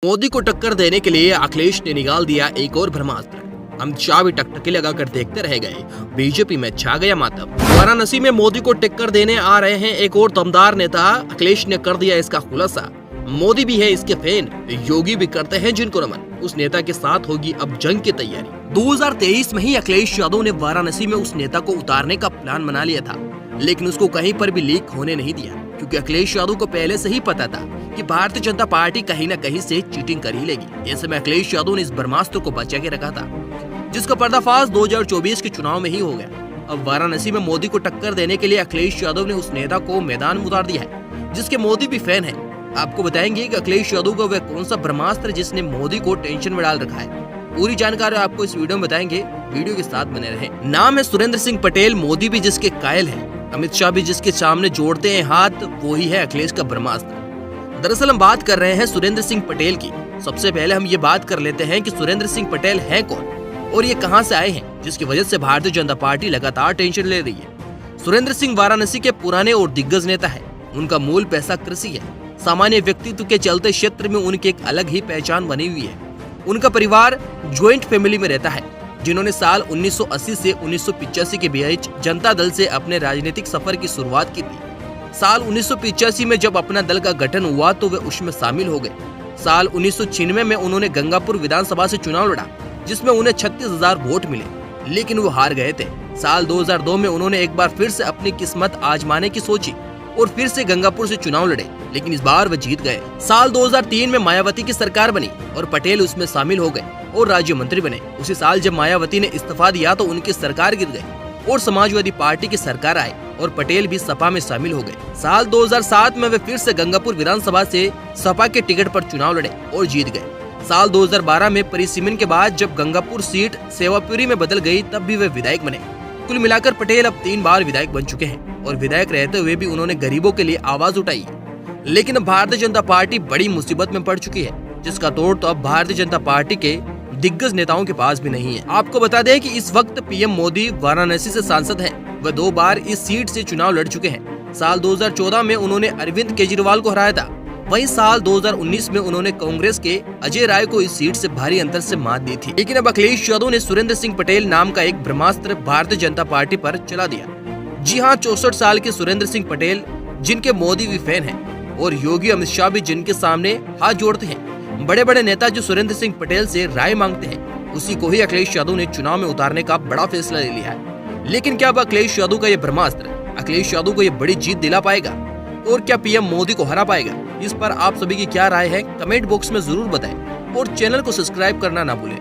मोदी को टक्कर देने के लिए अखिलेश ने निकाल दिया एक और ब्रह्मास्त्र। अमित शाह भी टकटकी लगाकर देखते रह गए। बीजेपी में छा गया मातम। वाराणसी में मोदी को टक्कर देने आ रहे हैं एक और दमदार नेता। अखिलेश ने कर दिया इसका खुलासा। मोदी भी है इसके फैन, योगी भी करते हैं जिनको नमन। उस नेता के साथ होगी अब जंग की तैयारी। 2023 में ही अखिलेश यादव ने वाराणसी में उस नेता को उतारने का प्लान बना लिया था, लेकिन उसको कहीं पर भी लीक होने नहीं दिया, क्योंकि अखिलेश यादव को पहले से ही पता था कि भारतीय जनता पार्टी कहीं न कहीं से चीटिंग कर ही लेगी। ऐसे में अखिलेश यादव ने इस ब्रह्मास्त्र को बचा के रखा था, जिसका पर्दाफाश 2024 के चुनाव में ही हो गया। अब वाराणसी में मोदी को टक्कर देने के लिए अखिलेश यादव ने उस नेता को मैदान में उतार दिया है, जिसके मोदी भी फैन है। आपको बताएंगे कि अखिलेश यादव का वह कौन सा ब्रह्मास्त्र जिसने मोदी को टेंशन में डाल रखा है। पूरी जानकारी आपको इस वीडियो में बताएंगे, वीडियो के साथ बने रहें। नाम है सुरेंद्र सिंह पटेल। मोदी भी जिसके कायल है, अमित शाह भी जिसके सामने जोड़ते हैं हाथ, वो ही है अखिलेश का ब्रह्मास्त्र। दरअसल हम बात कर रहे हैं सुरेंद्र सिंह पटेल की। सबसे पहले हम ये बात कर लेते हैं कि सुरेंद्र सिंह पटेल है कौन और ये कहां से आए हैं, जिसकी वजह से भारतीय जनता पार्टी लगातार टेंशन ले रही है। सुरेंद्र सिंह वाराणसी के पुराने और दिग्गज नेता है। उनका मूल पैसा कृषि है। सामान्य व्यक्तित्व के चलते क्षेत्र में उनकी एक अलग ही पहचान बनी हुई है। उनका परिवार ज्वाइंट फैमिली में रहता है, जिन्होंने साल 1980 से 1985 के बीच जनता दल से अपने राजनीतिक सफर की शुरुआत की थी। साल 1985 में जब अपना दल का गठन हुआ तो वे उसमें शामिल हो गए। साल 1996 में उन्होंने गंगापुर विधानसभा से चुनाव लड़ा, जिसमें उन्हें 36,000 वोट मिले, लेकिन वो हार गए थे। साल 2002 में उन्होंने एक बार फिर से अपनी किस्मत आजमाने की सोची और फिर से गंगापुर से चुनाव लड़े, लेकिन इस बार वे जीत गए। साल 2003 में मायावती की सरकार बनी और पटेल उसमें शामिल हो गए और राज्य मंत्री बने। उसी साल जब मायावती ने इस्तीफा दिया तो उनकी सरकार गिर गई और समाजवादी पार्टी की सरकार आई और पटेल भी सपा में शामिल हो गए। साल 2007 में वे फिर से गंगापुर विधानसभा से सपा के टिकट पर चुनाव लड़े और जीत गए। साल 2012 में परिसीमन के बाद जब गंगापुर सीट सेवापुरी में बदल गई, तब भी वे विधायक बने। कुल मिलाकर पटेल अब 3 बार विधायक बन चुके हैं और विधायक रहते हुए भी उन्होंने गरीबों के लिए आवाज उठाई। लेकिन अब भारतीय जनता पार्टी बड़ी मुसीबत में पड़ चुकी है, जिसका तोड़ तो अब भारतीय जनता पार्टी के दिग्गज नेताओं के पास भी नहीं है। आपको बता दें कि इस वक्त पीएम मोदी वाराणसी से सांसद हैं। वह 2 बार इस सीट से चुनाव लड़ चुके हैं। साल 2014 में उन्होंने अरविंद केजरीवाल को हराया था। वहीं साल 2019 में उन्होंने कांग्रेस के अजय राय को इस सीट से भारी अंतर से मात दी थी। लेकिन अब अखिलेश यादव ने सुरेंद्र सिंह पटेल नाम का एक ब्रह्मास्त्र भारतीय जनता पार्टी पर चला दिया। जी हाँ, 64 साल के सुरेंद्र सिंह पटेल, जिनके मोदी भी फैन हैं और योगी अमित शाह भी जिनके सामने हाथ जोड़ते हैं। बड़े बड़े नेता जो सुरेंद्र सिंह पटेल से राय मांगते हैं, उसी को ही अखिलेश यादव ने चुनाव में उतारने का बड़ा फैसला ले लिया है। लेकिन क्या अब अखिलेश यादव का ये ब्रह्मास्त्र अखिलेश यादव को ये बड़ी जीत दिला पाएगा और क्या पीएम मोदी को हरा पाएगा? इस पर आप सभी की क्या राय है, कमेंट बॉक्स में जरूर बताएं और चैनल को सब्सक्राइब करना ना भूलें।